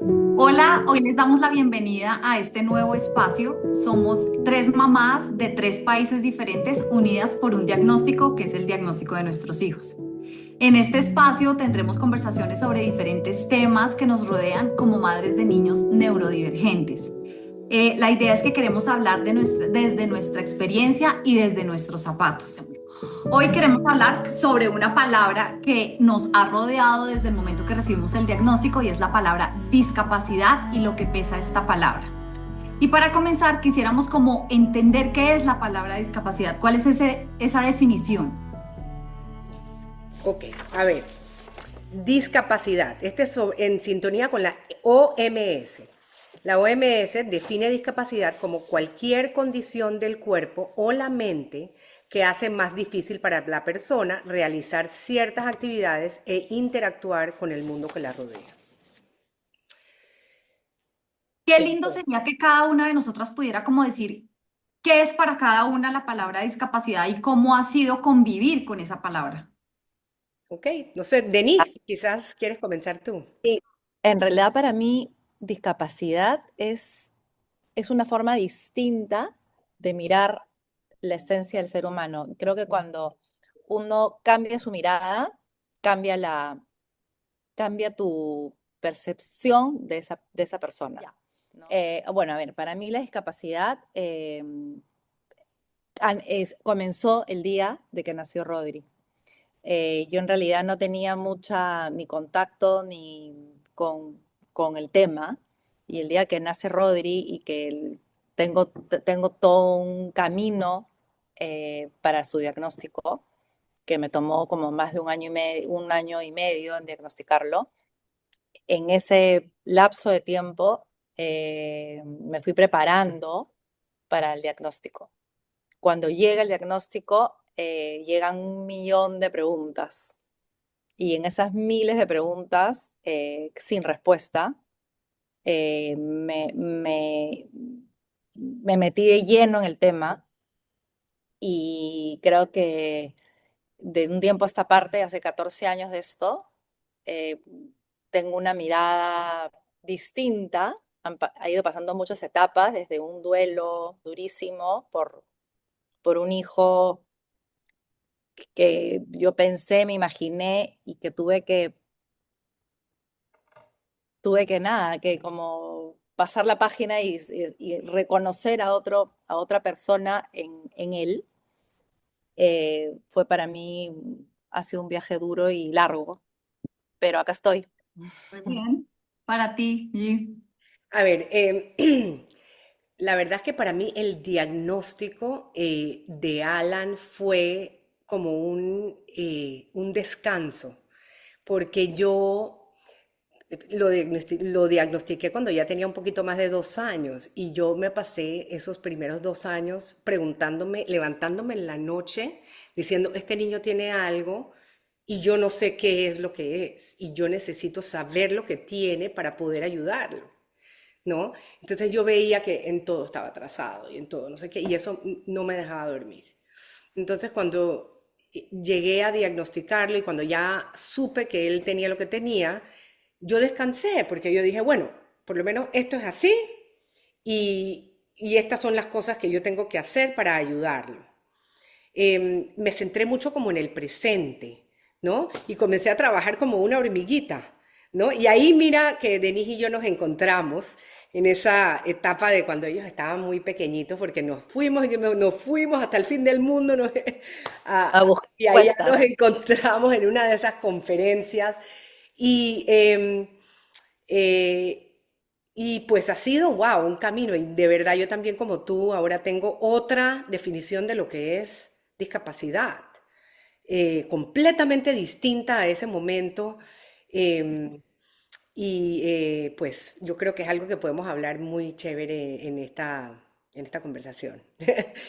Hola, hoy les damos la bienvenida a este nuevo espacio. Somos tres mamás de tres países diferentes unidas por un diagnóstico que es el diagnóstico de nuestros hijos. En este espacio tendremos conversaciones sobre diferentes temas que nos rodean como madres de niños neurodivergentes. La idea es que queremos hablar desde nuestra experiencia y desde nuestros zapatos. Hoy queremos hablar sobre una palabra que nos ha rodeado desde el momento que recibimos el diagnóstico y es la palabra discapacidad y lo que pesa esta palabra. Y para comenzar, quisiéramos como entender qué es la palabra discapacidad, cuál es esa definición. Ok, a ver, discapacidad. Este es en sintonía con la OMS. La OMS define discapacidad como cualquier condición del cuerpo o la mente que hace más difícil para la persona realizar ciertas actividades e interactuar con el mundo que la rodea. Qué lindo sería que cada una de nosotras pudiera como decir qué es para cada una la palabra discapacidad y cómo ha sido convivir con esa palabra. Ok, no sé, Denise, quizás quieres comenzar tú. Sí, en realidad para mí discapacidad es una forma distinta de mirar la esencia del ser humano. Creo que cuando uno cambia su mirada, cambia cambia tu percepción de esa persona. ¿No? Bueno, a ver, para mí la discapacidad comenzó el día de que nació Rodri. Yo en realidad no tenía mucha ni contacto ni con el tema. Y el día que nace Rodri y que tengo todo un camino para su diagnóstico, que me tomó como más de un año y medio en diagnosticarlo, en ese lapso de tiempo me fui preparando para el diagnóstico. Cuando llega el diagnóstico, llegan un millón de preguntas y en esas miles de preguntas sin respuesta, eh, me, me, me metí de lleno en el tema y creo que de un tiempo a esta parte, hace 14 años de esto, eh, tengo una mirada distinta. Ha ido pasando muchas etapas, desde un duelo durísimo por un hijo que yo pensé, me imaginé y que tuve que nada, que como pasar la página y reconocer a otra persona en él, fue para mí, ha sido un viaje duro y largo, pero acá estoy. Muy bien. Para ti, Gi. A ver, la verdad es que para mí el diagnóstico de Alan fue como un descanso, porque yo lo diagnostiqué cuando ya tenía un poquito más de 2 años y yo me pasé esos primeros 2 años preguntándome, levantándome en la noche, diciendo, este niño tiene algo y yo no sé qué es lo que es y yo necesito saber lo que tiene para poder ayudarlo. ¿No? Entonces yo veía que en todo estaba atrasado y en todo, no sé qué, y eso no me dejaba dormir. Entonces cuando llegué a diagnosticarlo y cuando ya supe que él tenía lo que tenía, yo descansé porque yo dije, bueno, por lo menos esto es así y estas son las cosas que yo tengo que hacer para ayudarlo. Me centré mucho como en el presente, ¿no? Y comencé a trabajar como una hormiguita, ¿no? Y ahí mira que Denise y yo nos encontramos en esa etapa de cuando ellos estaban muy pequeñitos, porque nos fuimos hasta el fin del mundo, A buscar y ahí ya respuestas. nos encontramos en una de esas conferencias. Y, eh, y pues ha sido, wow, un camino. Y de verdad yo también como tú ahora tengo otra definición de lo que es discapacidad, completamente distinta a ese momento. em, pues yo creo que es algo que podemos hablar muy chévere en esta conversación.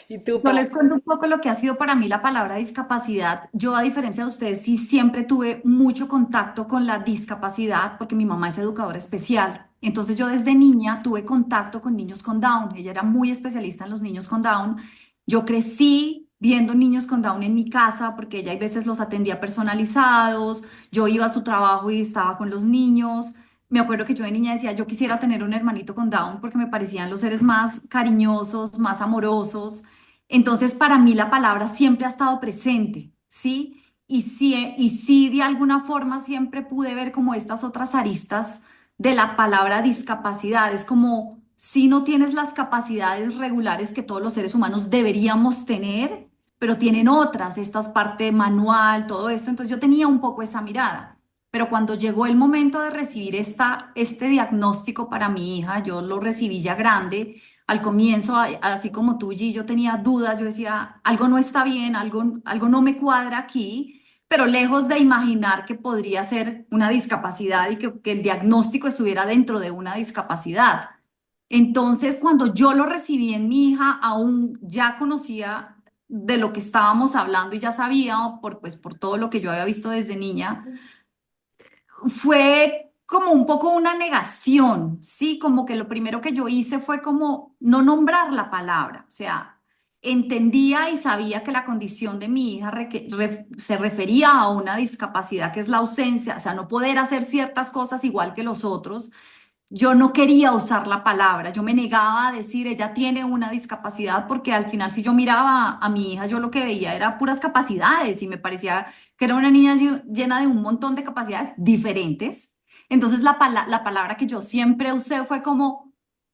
¿Y tú, Yo Pau? les cuento un poco lo que ha sido para mí la palabra discapacidad. Yo, a diferencia de ustedes, sí siempre tuve mucho contacto con la discapacidad porque mi mamá es educadora especial. Entonces yo desde niña tuve contacto con niños con Down. Ella era muy especialista en los niños con Down. Yo crecí viendo niños con Down en mi casa porque ella a veces los atendía personalizados. Yo iba a su trabajo y estaba con los niños. me acuerdo que yo de niña decía, yo quisiera tener un hermanito con Down porque me parecían los seres más cariñosos, más amorosos. Entonces, para mí la palabra siempre ha estado presente, ¿sí? Y sí, de alguna forma siempre pude ver como estas otras aristas de la palabra discapacidad. Es como si no tienes las capacidades regulares que todos los seres humanos deberíamos tener, pero tienen otras, estas parte manual, todo esto. Entonces yo tenía un poco esa mirada. Pero cuando llegó el momento de recibir este diagnóstico para mi hija, yo lo recibí ya grande. Al comienzo, así como tú, G, yo tenía dudas, yo decía, algo no está bien, algo no me cuadra aquí, pero lejos de imaginar que podría ser una discapacidad y que el diagnóstico estuviera dentro de una discapacidad. Entonces, cuando yo lo recibí en mi hija, aún ya conocía de lo que estábamos hablando y ya sabía pues, por todo lo que yo había visto desde niña, fue como un poco una negación, ¿sí? Como que lo primero que yo hice fue como no nombrar la palabra, o sea, entendía y sabía que la condición de mi hija se refería a una discapacidad que es la ausencia, o sea, no poder hacer ciertas cosas igual que los otros. Yo no quería usar la palabra, yo me negaba a decir ella tiene una discapacidad porque al final si yo miraba a mi hija yo lo que veía era puras capacidades y me parecía que era una niña llena de un montón de capacidades diferentes. Entonces la palabra que yo siempre usé fue como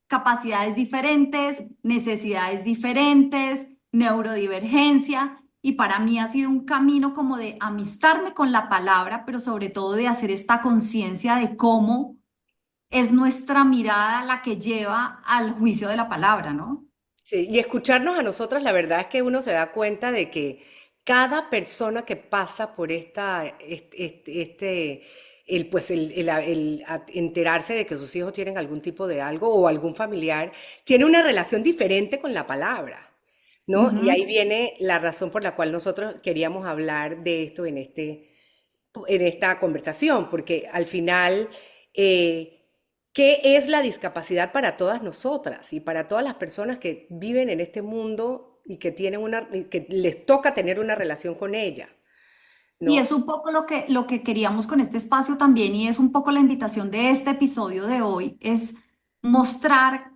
capacidades diferentes, necesidades diferentes, neurodivergencia, y para mí ha sido un camino como de amistarme con la palabra, pero sobre todo de hacer esta conciencia de cómo es nuestra mirada la que lleva al juicio de la palabra, ¿no? Sí, y escucharnos a nosotras, la verdad es que uno se da cuenta de que cada persona que pasa por enterarse de que sus hijos tienen algún tipo de algo o algún familiar, tiene una relación diferente con la palabra, ¿no? Y ahí Ujú. viene la razón por la cual nosotros queríamos hablar de esto en esta conversación, porque al final, ¿qué es la discapacidad para todas nosotras y para todas las personas que viven en este mundo y y que les toca tener una relación con ella, Y ¿no? es un poco lo que queríamos con este espacio también, y es un poco la invitación de este episodio de hoy, es mostrar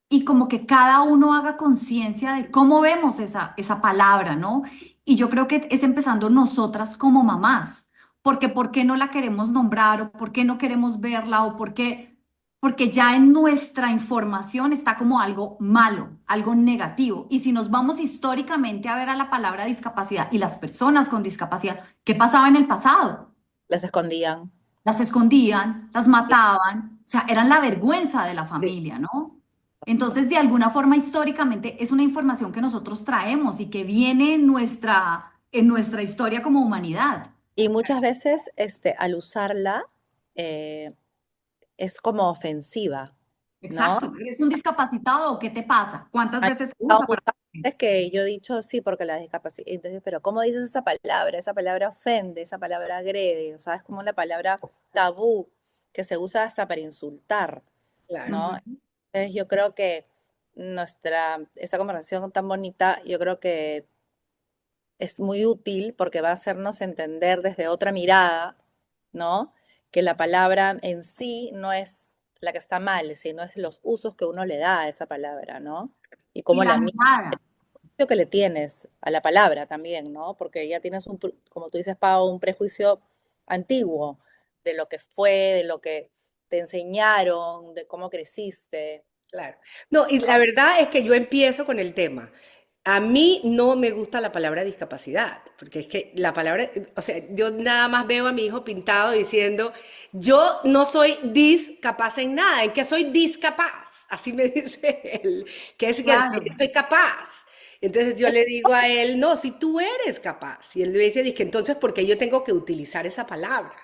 y como que cada uno haga conciencia de cómo vemos esa palabra, ¿no? Y yo creo que es empezando nosotras como mamás, porque ¿por qué no la queremos nombrar o por qué no queremos verla o por qué? Porque ya en nuestra información está como algo malo, algo negativo. Y si nos vamos históricamente a ver a la palabra discapacidad y las personas con discapacidad, ¿qué pasaba en el pasado? Las escondían. Las escondían, las mataban, o sea, eran la vergüenza de la Sí. familia, ¿no? Entonces, de alguna forma, históricamente es una información que nosotros traemos y que viene en nuestra historia como humanidad. Y muchas veces, al usarla, eh, es como ofensiva, ¿no? Exacto. ¿Eres un discapacitado o qué te pasa? ¿Cuántas Hay veces se pasado usa para... muchas veces que yo he dicho sí porque la discapacidad, entonces, pero ¿cómo dices esa palabra? Esa palabra ofende, esa palabra agrede, o sea, es como la palabra tabú que se usa hasta para insultar, Claro. ¿no? Ujú. Entonces yo creo que esta conversación tan bonita, yo creo que es muy útil porque va a hacernos entender desde otra mirada, ¿no? Que la palabra en sí no es la que está mal, sino es los usos que uno le da a esa palabra, ¿no? Y Y cómo la la mirada. juicio que le tienes a la palabra también, ¿no? Porque ya tienes como tú dices, Pau, un prejuicio antiguo de lo que fue, de lo que te enseñaron, de cómo creciste. Claro. No, y la verdad es que yo empiezo con el tema. A mí no me gusta la palabra discapacidad, porque es que la palabra, o sea, yo nada más veo a mi hijo pintado diciendo, yo no soy discapaz en nada, en que soy discapaz. Así me dice él, que Claro. soy capaz. Entonces yo le digo a él, no, si tú eres capaz. Y él me dice, que entonces, ¿por qué yo tengo que utilizar esa palabra?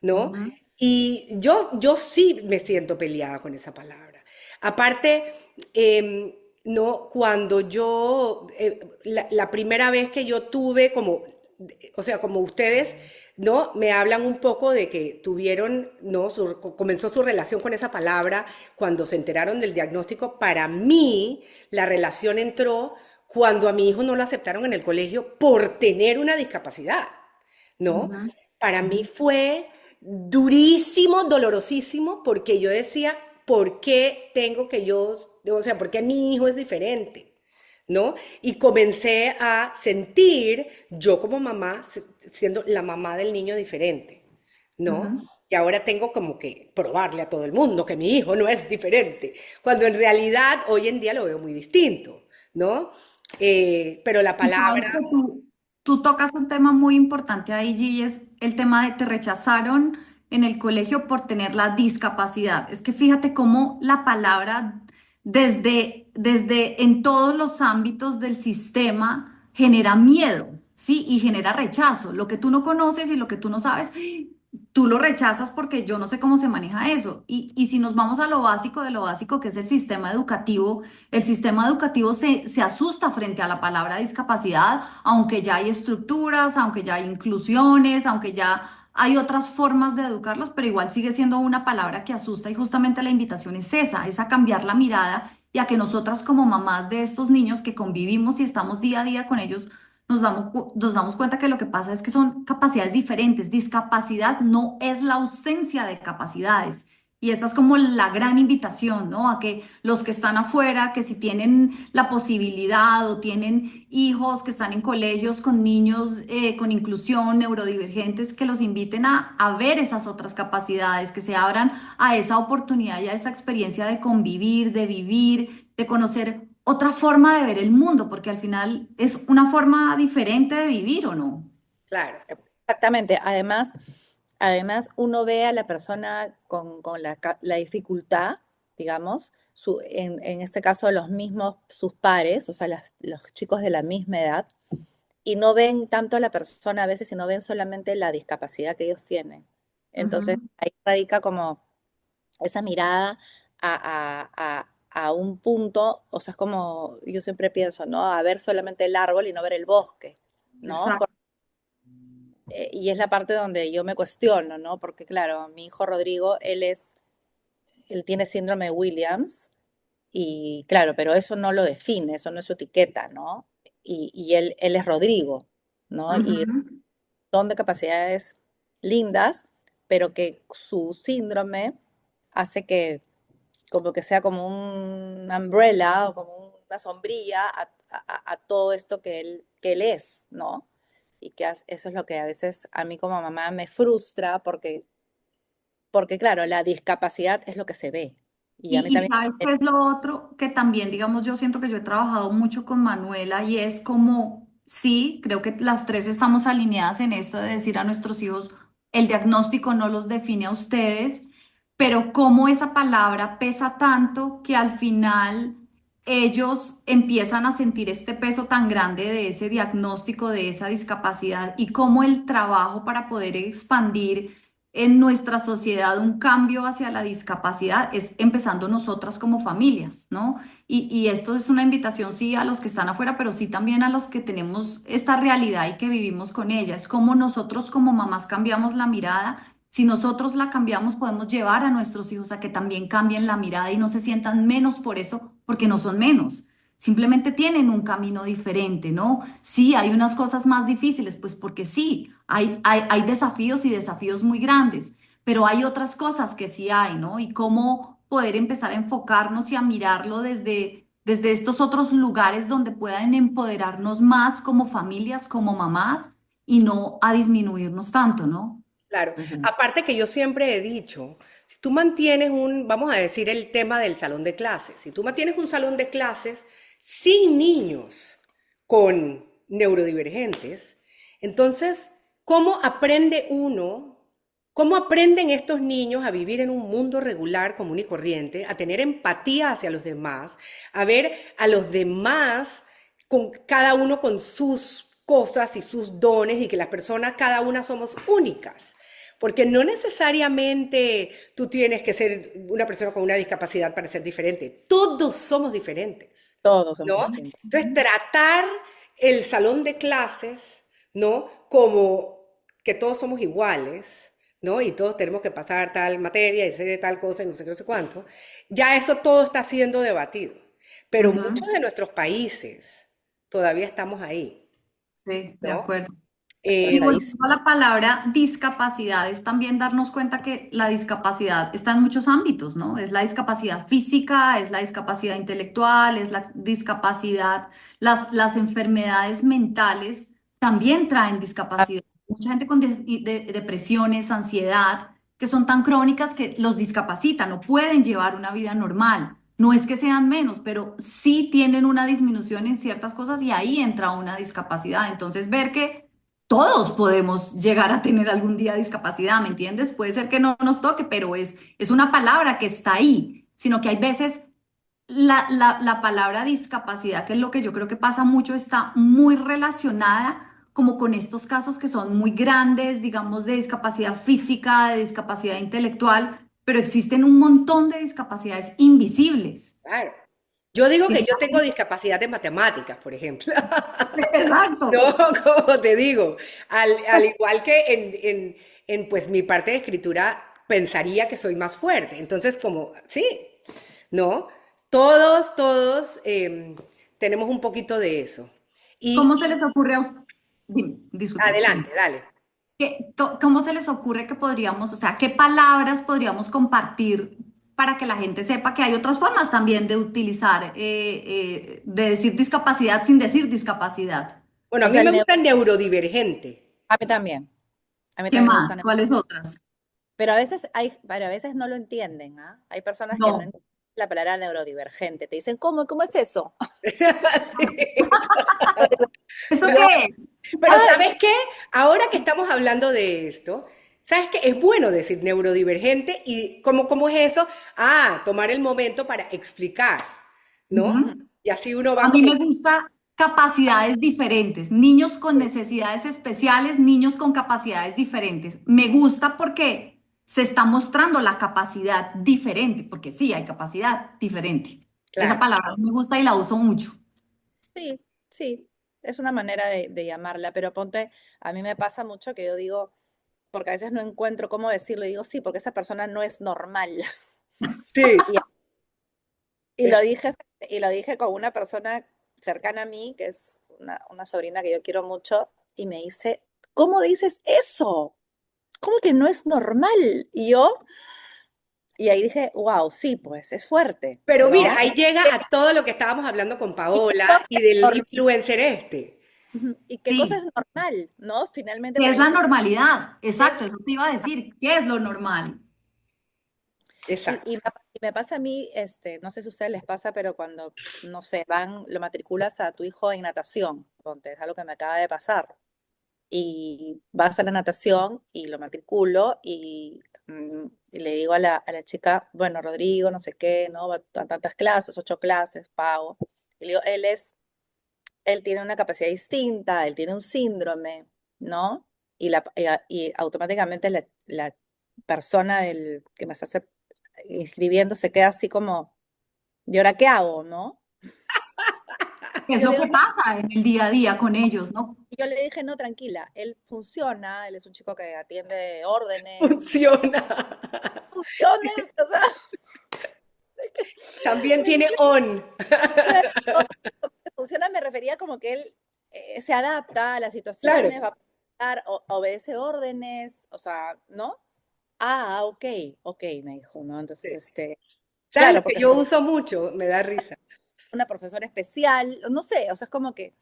¿No? Ujú. Y yo sí me siento peleada con esa palabra. Aparte, no, cuando la primera vez que yo tuve como, o sea, como ustedes, ¿no? Me hablan un poco de que tuvieron, ¿no? Comenzó su relación con esa palabra cuando se enteraron del diagnóstico. Para mí, la relación entró cuando a mi hijo no lo aceptaron en el colegio por tener una discapacidad, ¿no? Ujú. Para mí fue durísimo, dolorosísimo, porque yo decía, ¿por qué tengo que yo, o sea, por qué mi hijo es diferente? ¿No? Y comencé a sentir, yo como mamá, siendo la mamá del niño diferente, ¿no? Ujú. Y ahora tengo como que probarle a todo el mundo que mi hijo no es diferente, cuando en realidad hoy en día lo veo muy distinto, ¿no? Pero la Y sabes palabra, que tú tocas un tema muy importante ahí, G, y es el tema de te rechazaron en el colegio por tener la discapacidad. Es que fíjate cómo la palabra desde en todos los ámbitos del sistema genera miedo, ¿sí? Y genera rechazo. Lo que tú no conoces y lo que tú no sabes, tú lo rechazas porque yo no sé cómo se maneja eso. Y si nos vamos a lo básico de lo básico, que es el sistema educativo se asusta frente a la palabra discapacidad, aunque ya hay estructuras, aunque ya hay inclusiones, aunque ya hay otras formas de educarlos, pero igual sigue siendo una palabra que asusta y justamente la invitación es a cambiar la mirada y a que nosotras como mamás de estos niños que convivimos y estamos día a día con ellos, nos damos cuenta que lo que pasa es que son capacidades diferentes. Discapacidad no es la ausencia de capacidades. Y esa es como la gran invitación, ¿no? A que los que están afuera, que si tienen la posibilidad o tienen hijos que están en colegios con niños con inclusión, neurodivergentes, que los inviten a ver esas otras capacidades, que se abran a esa oportunidad y a esa experiencia de convivir, de vivir, de conocer otra forma de ver el mundo, porque al final es una forma diferente de vivir, ¿o no? claro, Exactamente. Además, uno ve a la persona con la dificultad, digamos, en este caso los mismos, sus pares, o sea, los chicos de la misma edad, y no ven tanto a la persona a veces, sino ven solamente la discapacidad que ellos tienen. Entonces, Ujú. ahí radica como esa mirada a un punto, o sea, es como yo siempre pienso, ¿no? A ver solamente el árbol y no ver el bosque, ¿no? Exacto. Y es la parte donde yo me cuestiono, ¿no? Porque claro, mi hijo Rodrigo, él tiene síndrome de Williams y claro, pero eso no lo define, eso no es su etiqueta, ¿no? Y él es Rodrigo, ¿no? Y Ujú. son de capacidades lindas, pero que su síndrome hace que como que sea como un umbrella o como una sombrilla a todo esto que él es, ¿no? Y que eso es lo que a veces a mí como mamá me frustra porque claro, la discapacidad es lo que se ve. Y a mí Y también, sabes qué es lo otro que también, digamos, yo siento que yo he trabajado mucho con Manuela y es como, sí, creo que las tres estamos alineadas en esto de decir a nuestros hijos, el diagnóstico no los define a ustedes, pero cómo esa palabra pesa tanto que al final ellos empiezan a sentir este peso tan grande de ese diagnóstico, de esa discapacidad y cómo el trabajo para poder expandir en nuestra sociedad un cambio hacia la discapacidad es empezando nosotras como familias, ¿no? Y esto es una invitación, sí, a los que están afuera, pero sí también a los que tenemos esta realidad y que vivimos con ella. Es como nosotros como mamás cambiamos la mirada. Si nosotros la cambiamos, podemos llevar a nuestros hijos a que también cambien la mirada y no se sientan menos por eso, porque no son menos. Simplemente tienen un camino diferente, ¿no? Sí, hay unas cosas más difíciles, pues porque sí, hay desafíos y desafíos muy grandes, pero hay otras cosas que sí hay, ¿no? Y cómo poder empezar a enfocarnos y a mirarlo desde estos otros lugares donde puedan empoderarnos más como familias, como mamás, y no a disminuirnos tanto, ¿no? claro. ujú, Aparte que yo siempre he dicho, si tú mantienes vamos a decir el tema del salón de clases, si tú mantienes un salón de clases sin niños con neurodivergentes, entonces, ¿cómo aprende uno? ¿Cómo aprenden estos niños a vivir en un mundo regular, común y corriente, a tener empatía hacia los demás, a ver a los demás con cada uno con sus cosas y sus dones y que las personas, cada una somos únicas? Porque no necesariamente tú tienes que ser una persona con una discapacidad para ser diferente. Todos somos diferentes, todos somos ¿no? distintos. Entonces, tratar el salón de clases, ¿no? Como que todos somos iguales, ¿no? Y todos tenemos que pasar tal materia y hacer tal cosa y no sé qué, no sé cuánto. Ya eso todo está siendo debatido. Pero muchos Ujú. de nuestros países todavía estamos ahí, Sí, de ¿no? acuerdo. Y Eh, volviendo a la palabra discapacidad, es también darnos cuenta que la discapacidad está en muchos ámbitos, ¿no? Es la discapacidad física, es la discapacidad intelectual, es la discapacidad, las enfermedades mentales también traen discapacidad. Mucha gente con depresiones, ansiedad, que son tan crónicas que los discapacitan, no pueden llevar una vida normal. No es que sean menos, pero sí tienen una disminución en ciertas cosas y ahí entra una discapacidad. Entonces, ver que todos podemos llegar a tener algún día discapacidad, ¿me entiendes? Puede ser que no nos toque, pero es una palabra que está ahí, sino que hay veces la palabra discapacidad, que es lo que yo creo que pasa mucho, está muy relacionada como con estos casos que son muy grandes, digamos, de discapacidad física, de discapacidad intelectual, pero existen un montón de discapacidades invisibles. claro. Yo digo Que que yo están- tengo discapacidad de matemáticas, por ejemplo. Exacto. No, como te digo, al igual que en pues mi parte de escritura pensaría que soy más fuerte. Entonces, como, sí, ¿no? Todos tenemos un poquito de eso. ¿Cómo Y se les ocurre a Dime, disculpa. adelante, dale. ¿Cómo se les ocurre que podríamos, o sea, qué palabras podríamos compartir para que la gente sepa que hay otras formas también de utilizar, de decir discapacidad sin decir discapacidad? Bueno, a O mí sea, me gusta neurodivergente. a mí también. A mí ¿Qué también me más? gustan. ¿Cuáles otras? Pero a veces no lo entienden, ¿ah? Hay personas que no No. entienden la palabra neurodivergente. Te dicen, ¿cómo es eso? ¿Eso Y yo, qué es? Pero ¿sabes qué? Ahora que estamos hablando de esto, ¿sabes qué? Es bueno decir neurodivergente y ¿cómo es eso? Ah, tomar el momento para explicar, ¿no? Ujú. Y así uno va A mí como, me gusta capacidades diferentes, niños con necesidades especiales, niños con capacidades diferentes. Me gusta porque se está mostrando la capacidad diferente, porque sí, hay capacidad diferente. Esa claro. palabra me gusta y la uso mucho. sí, sí, es una manera de llamarla, pero ponte, a mí me pasa mucho que yo digo, porque a veces no encuentro cómo decirlo, y digo, sí, porque esa persona no es normal. Sí, Y, y lo es- dije, y lo dije con una persona cercana a mí, que es una sobrina que yo quiero mucho, y me dice, ¿cómo dices eso? ¿Cómo que no es normal? Y ahí dije, wow, sí, pues es fuerte, pero mira, ¿no? ahí llega a todo lo que estábamos hablando con ¿Y qué Paola cosa y es del normal? influencer este. ¿Y qué cosa Sí, es normal? ¿No? Finalmente ¿qué para es mí, la normalidad? Exacto, eso te iba a decir. ¿Qué es lo normal? y Exacto. me pasa a mí, no sé si a ustedes les pasa, pero cuando, no sé, lo matriculas a tu hijo en natación, ponte, es algo que me acaba de pasar. Y vas a la natación y lo matriculo y le digo a la chica, bueno, Rodrigo, no sé qué, ¿no? Va a tantas clases, 8 clases, pago. Y le digo, él tiene una capacidad distinta, él tiene un síndrome, ¿no? Y automáticamente la persona que me está inscribiendo se queda así como, ¿y ahora qué hago, no? ¿Qué es Yo lo le digo, que pasa en el día a día con ellos, no? Y yo le dije, no, tranquila, él funciona, él es un chico que atiende órdenes, Funciona. funciones, o sea, También me tiene dice, on. claro, funciona, me refería como que él se adapta a las Claro. situaciones, va a obedece órdenes, o sea, ¿no? Ok, ok, me dijo, ¿no? Entonces, Sí. ¿Sabes lo claro, que porque es yo uso mucho? Me da risa. una profesora especial, no sé, o sea, es como que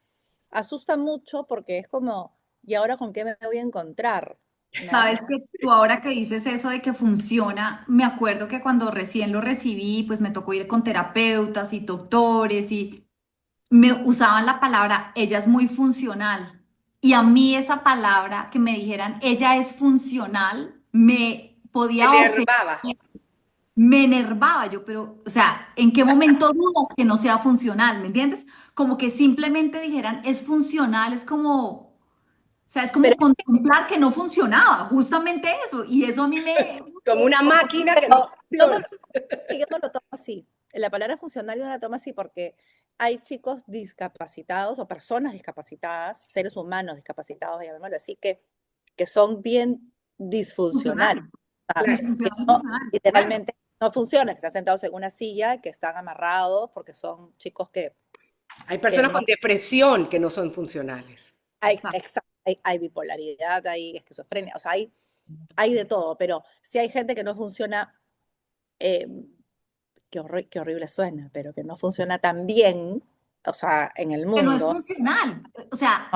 asusta mucho porque es como, ¿y ahora con qué me voy a encontrar? ¿No? Sabes que tú ahora que dices eso de que funciona, me acuerdo que cuando recién lo recibí, pues me tocó ir con terapeutas y doctores y me usaban la palabra, ella es muy funcional. Y a mí esa palabra, que me dijeran, ella es funcional, me podía ofender, Enervaba. me enervaba yo, pero, o sea, ¿en qué momento dudas que no sea funcional? ¿Me entiendes? Como que simplemente dijeran, es funcional, es como, o sea, es Pero, como contemplar que no funcionaba, justamente eso. Y eso a mí Como una máquina que no pero yo no, funciona. yo no lo tomo así. La palabra funcional yo no la tomo así porque hay chicos discapacitados o personas discapacitadas, seres humanos discapacitados, llamémoslo así, que son bien disfuncionales. funcional, Claro. Que disfuncional, no, funcional, claro. literalmente no funcionan, que están sentados en una silla, que están amarrados porque son chicos Hay que personas no con depresión que no son funcionales. hay, Exacto. hay bipolaridad, hay esquizofrenia, o sea, hay de todo, pero sí hay gente que no funciona, eh, qué horrible suena, pero que no funciona tan bien, o sea, en el Que no es mundo. funcional. O sea,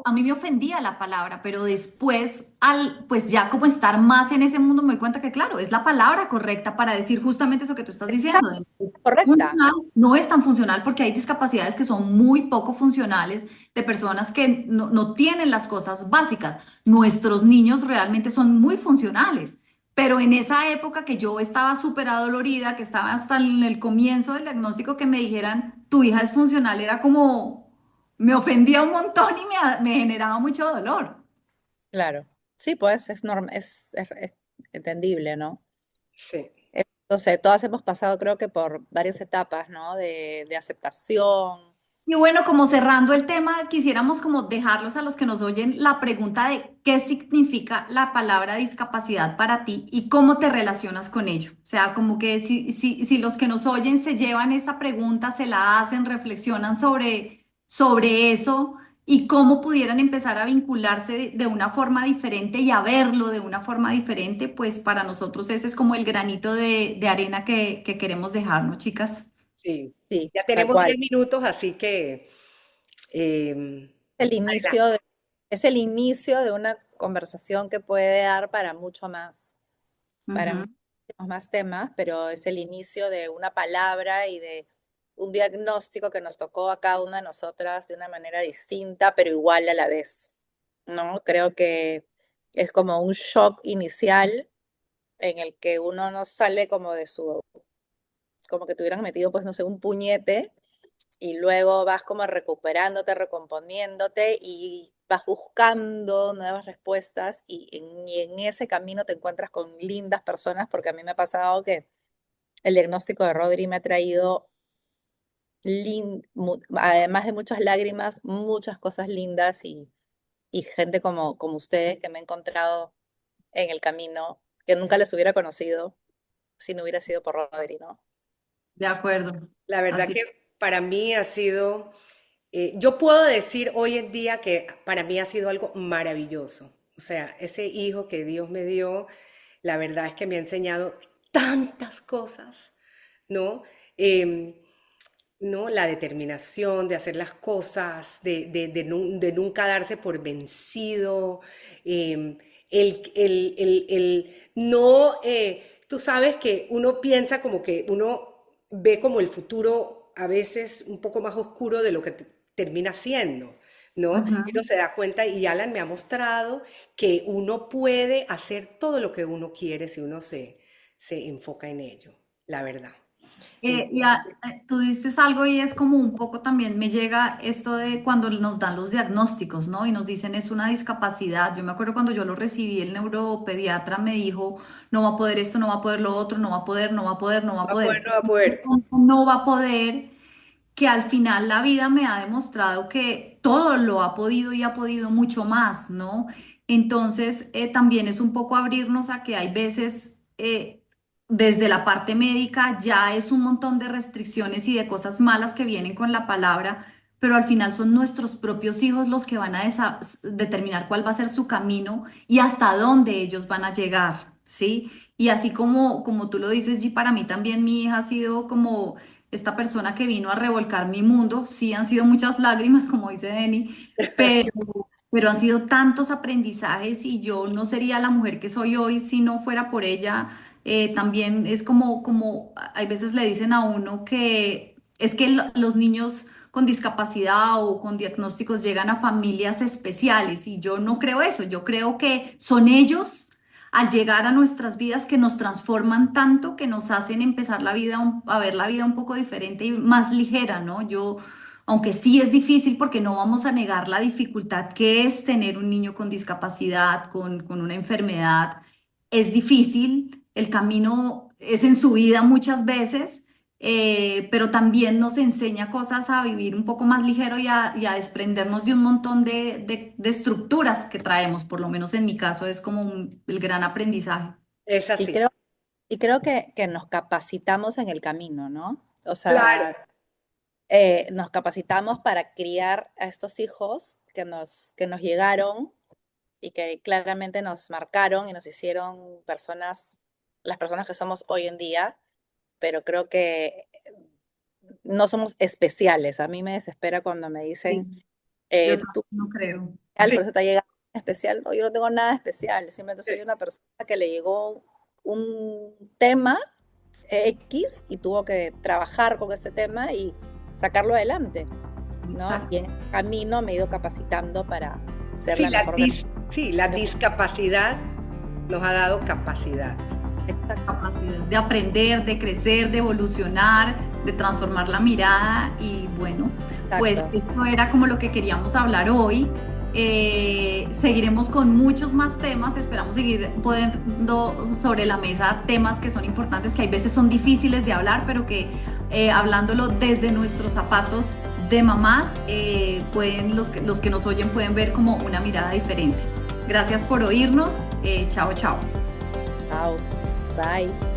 a mí me ofendía la palabra, pero después, pues ya como estar más en ese mundo, me doy cuenta que, claro, es la palabra correcta para decir justamente eso que tú estás Está diciendo. Es correcta, funcional, no es tan funcional porque hay discapacidades que son muy poco funcionales de personas que no tienen las cosas básicas. Nuestros niños realmente son muy funcionales. Pero en esa época que yo estaba súper adolorida, que estaba hasta en el comienzo del diagnóstico, que me dijeran, tu hija es funcional, era como, me ofendía un montón y me generaba mucho dolor. claro. Sí, pues es entendible, ¿no? Sí, Entonces, todas hemos pasado, creo que por varias etapas, ¿no? De aceptación. Y bueno, como cerrando el tema, quisiéramos como dejarlos a los que nos oyen la pregunta de qué significa la palabra discapacidad para ti y cómo te relacionas con ello. O sea, como que si los que nos oyen se llevan esta pregunta, se la hacen, reflexionan sobre eso y cómo pudieran empezar a vincularse de una forma diferente y a verlo de una forma diferente, pues para nosotros ese es como el granito de arena que queremos dejarnos, chicas. sí. Sí, Ya tal tenemos cual. 10 minutos, así que em, El inicio de, es el inicio de una conversación que puede dar para Ujú. muchísimos más temas, pero es el inicio de una palabra y de un diagnóstico que nos tocó a cada una de nosotras de una manera distinta, pero igual a la vez, ¿no? Creo que es como un shock inicial en el que uno no sale como como que te hubieran metido, pues, no sé, un puñete y luego vas como recuperándote, recomponiéndote y vas buscando nuevas respuestas y en ese camino te encuentras con lindas personas, porque a mí me ha pasado que el diagnóstico de Rodri me ha traído, además de muchas lágrimas, muchas cosas lindas y gente como ustedes que me he encontrado en el camino, que nunca les hubiera conocido si no hubiera sido por Rodri, ¿no? De acuerdo. la verdad Así. que para mí ha sido, yo puedo decir hoy en día que para mí ha sido algo maravilloso. O sea, ese hijo que Dios me dio, la verdad es que me ha enseñado tantas cosas, ¿no? Em, ¿No? La determinación de hacer las cosas, de nunca darse por vencido, em, el no, tú sabes que uno piensa como que uno ve como el futuro a veces un poco más oscuro de lo que termina siendo, ¿no? Y uno Ujú. se da cuenta y Alan me ha mostrado que uno puede hacer todo lo que uno quiere si uno se enfoca en ello, la verdad. Tú dices algo y es como un poco también me llega esto de cuando nos dan los diagnósticos, ¿no? Y nos dicen es una discapacidad. Yo me acuerdo cuando yo lo recibí, el neuropediatra me dijo, no va a poder esto, no va a poder lo otro, no va a poder, no va a poder, no va a Va a poder, poder. no va a poder. No va a poder, que al final la vida me ha demostrado que todo lo ha podido y ha podido mucho más, ¿no? Entonces, también es un poco abrirnos a que hay veces, desde la parte médica, ya es un montón de restricciones y de cosas malas que vienen con la palabra, pero al final son nuestros propios hijos los que van a determinar cuál va a ser su camino y hasta dónde ellos van a llegar, ¿sí? Y así como tú lo dices, G, para mí también mi hija ha sido como esta persona que vino a revolcar mi mundo. Sí, han sido muchas lágrimas, como dice Denny, pero, pero han sido tantos aprendizajes y yo no sería la mujer que soy hoy si no fuera por ella. También es como hay veces le dicen a uno que es que los niños con discapacidad o con diagnósticos llegan a familias especiales y yo no creo eso, yo creo que son ellos al llegar a nuestras vidas que nos transforman tanto, que nos hacen empezar la vida, a ver la vida un poco diferente y más ligera, ¿no? Aunque sí es difícil porque no vamos a negar la dificultad que es tener un niño con discapacidad, con una enfermedad, es difícil, el camino es en su vida muchas veces. Pero también nos enseña cosas a vivir un poco más ligero y a desprendernos de un montón de estructuras que traemos, por lo menos en mi caso es como el gran aprendizaje. Es Y así. creo, y creo que nos capacitamos en el camino, ¿no? O Claro. sea, nos capacitamos para criar a estos hijos que nos llegaron y que claramente nos marcaron y nos hicieron las personas que somos hoy en día, pero creo que no somos especiales. A mí me desespera cuando me Sí, dicen, yo tú también no creo. por eso te ha llegado especial. No, yo no tengo nada especial, simplemente soy Sí. una persona que le llegó un tema X y tuvo que trabajar con ese tema y sacarlo adelante, ¿no? Exacto. Y en el camino me he ido capacitando para ser Sí, la mejor versión. sí, la discapacidad nos ha dado capacidad. Capacidad de aprender, de crecer, de evolucionar, de transformar la mirada y bueno, pues Exacto. esto era como lo que queríamos hablar hoy. Seguiremos con muchos más temas, esperamos seguir poniendo sobre la mesa temas que son importantes, que hay veces son difíciles de hablar, pero que hablándolo desde nuestros zapatos de mamás, los que nos oyen pueden ver como una mirada diferente. Gracias por oírnos, chao, chao. Chao. Bye.